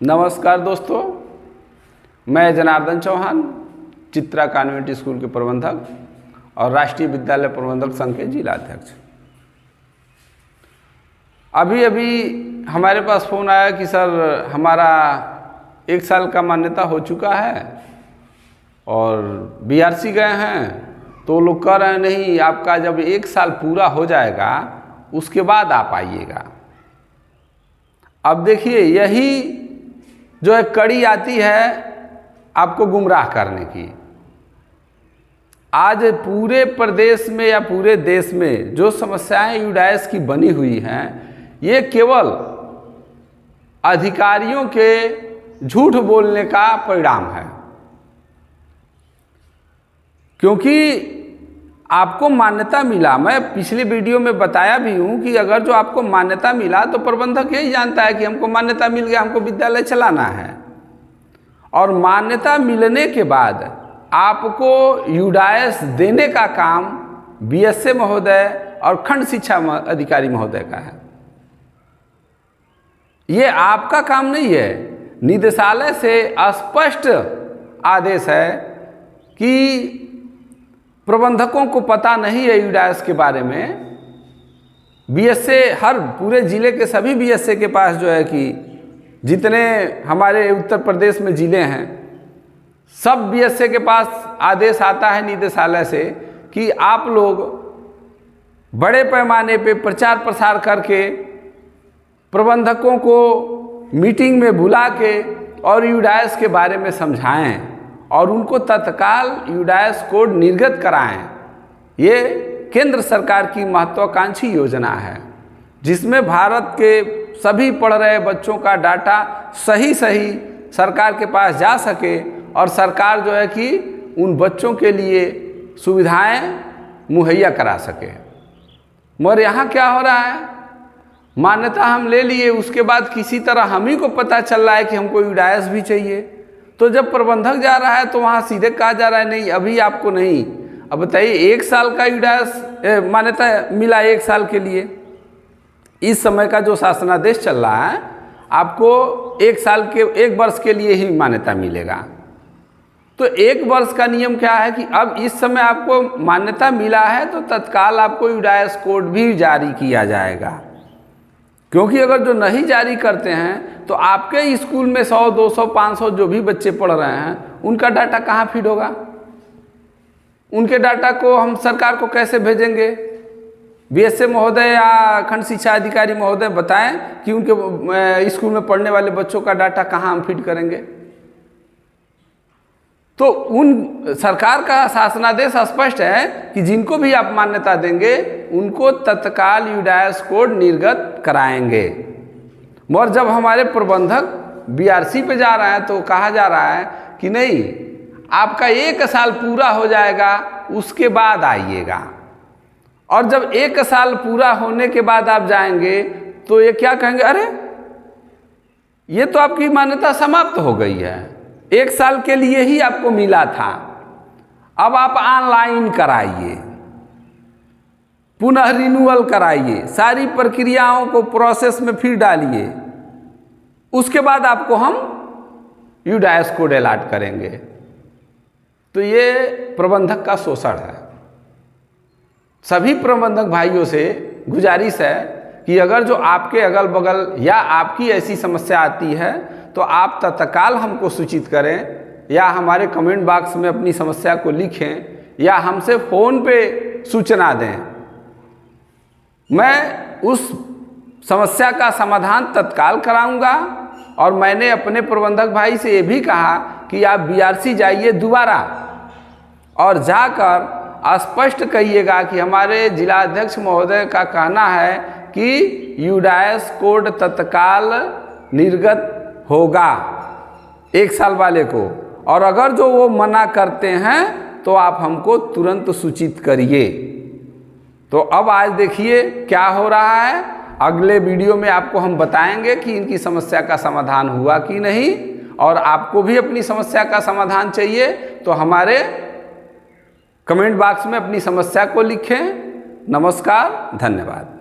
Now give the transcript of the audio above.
नमस्कार दोस्तों, मैं जनार्दन चौहान, चित्रा कॉन्वेंट स्कूल के प्रबंधक और राष्ट्रीय विद्यालय प्रबंधक संघ के जिला अध्यक्ष। अभी हमारे पास फ़ोन आया कि सर हमारा 1 साल का मान्यता हो चुका है और बीआरसी गए हैं, तो लोग कह रहे हैं नहीं, आपका जब 1 साल पूरा हो जाएगा उसके बाद आप आइएगा। अब देखिए, यही जो एक कड़ी आती है आपको गुमराह करने की। आज पूरे प्रदेश में या पूरे देश में जो समस्याएं यूडाइस की बनी हुई हैं, ये केवल अधिकारियों के झूठ बोलने का परिणाम है। क्योंकि आपको मान्यता मिला, मैं पिछले वीडियो में बताया भी हूँ कि अगर जो आपको मान्यता मिला तो प्रबंधक यही जानता है कि हमको मान्यता मिल गया, हमको विद्यालय चलाना है। और मान्यता मिलने के बाद आपको यूडाइस देने का काम बीएसए महोदय और खंड शिक्षा अधिकारी महोदय का है। ये आपका काम नहीं है। निदेशालय से स्पष्ट आदेश है कि प्रबंधकों को पता नहीं है यूडाइस के बारे में। बीएसए हर पूरे ज़िले के सभी बीएसए के पास जो है कि जितने हमारे उत्तर प्रदेश में ज़िले हैं, सब बीएसए के पास आदेश आता है निदेशालय से कि आप लोग बड़े पैमाने पे प्रचार प्रसार करके प्रबंधकों को मीटिंग में बुला के और यूडाइस के बारे में समझाएं और उनको तत्काल यूडाइस कोड निर्गत कराएं। ये केंद्र सरकार की महत्वाकांक्षी योजना है, जिसमें भारत के सभी पढ़ रहे बच्चों का डाटा सही सरकार के पास जा सके और सरकार जो है कि उन बच्चों के लिए सुविधाएं मुहैया करा सके। मगर यहाँ क्या हो रहा है, मान्यता हम ले लिए, उसके बाद किसी तरह हम ही को पता चल रहा है कि हमको यूडाइस भी चाहिए। तो जब प्रबंधक जा रहा है तो वहाँ सीधे कहा जा रहा है नहीं, अभी आपको नहीं। अब बताइए, 1 साल का यूडाइस मान्यता मिला 1 साल के लिए। इस समय का जो शासनादेश चल रहा है, आपको 1 वर्ष के लिए ही मान्यता मिलेगा। तो 1 वर्ष का नियम क्या है कि अब इस समय आपको मान्यता मिला है तो तत्काल आपको यूडाइस कोड भी जारी किया जाएगा। क्योंकि अगर जो नहीं जारी करते हैं तो आपके स्कूल में 100, 200, 500 जो भी बच्चे पढ़ रहे हैं, उनका डाटा कहाँ फीड होगा? उनके डाटा को हम सरकार को कैसे भेजेंगे? बीएसए महोदय या खंड शिक्षा अधिकारी महोदय बताएं कि उनके स्कूल में पढ़ने वाले बच्चों का डाटा कहाँ हम फीड करेंगे? तो उन सरकार का शासनादेश स्पष्ट है कि जिनको भी आप मान्यता देंगे उनको तत्काल यूडाइस कोड निर्गत कराएंगे। मगर जब हमारे प्रबंधक बीआरसी पे जा रहे हैं तो कहा जा रहा है कि नहीं, आपका 1 साल पूरा हो जाएगा उसके बाद आइएगा। और जब 1 साल पूरा होने के बाद आप जाएंगे तो ये क्या कहेंगे, अरे ये तो आपकी मान्यता समाप्त हो गई है, 1 साल के लिए ही आपको मिला था, अब आप ऑनलाइन कराइए, पुनः रिन्यूअल कराइए, सारी प्रक्रियाओं को प्रोसेस में फिर डालिए, उसके बाद आपको हम यूडाइस कोड अलॉट करेंगे। तो ये प्रबंधक का शोषण है। सभी प्रबंधक भाइयों से गुजारिश है कि अगर जो आपके अगल बगल या आपकी ऐसी समस्या आती है तो आप तत्काल हमको सूचित करें या हमारे कमेंट बॉक्स में अपनी समस्या को लिखें या हमसे फ़ोन पे सूचना दें। मैं उस समस्या का समाधान तत्काल कराऊंगा। और मैंने अपने प्रबंधक भाई से ये भी कहा कि आप बीआरसी जाइए दोबारा और जाकर स्पष्ट कहिएगा कि हमारे जिलाध्यक्ष महोदय का कहना है कि यूडाइस कोड तत्काल निर्गत होगा 1 साल वाले को, और अगर जो वो मना करते हैं तो आप हमको तुरंत सूचित करिए। तो अब आज देखिए क्या हो रहा है। अगले वीडियो में आपको हम बताएंगे कि इनकी समस्या का समाधान हुआ कि नहीं, और आपको भी अपनी समस्या का समाधान चाहिए तो हमारे कमेंट बॉक्स में अपनी समस्या को लिखें। नमस्कार, धन्यवाद।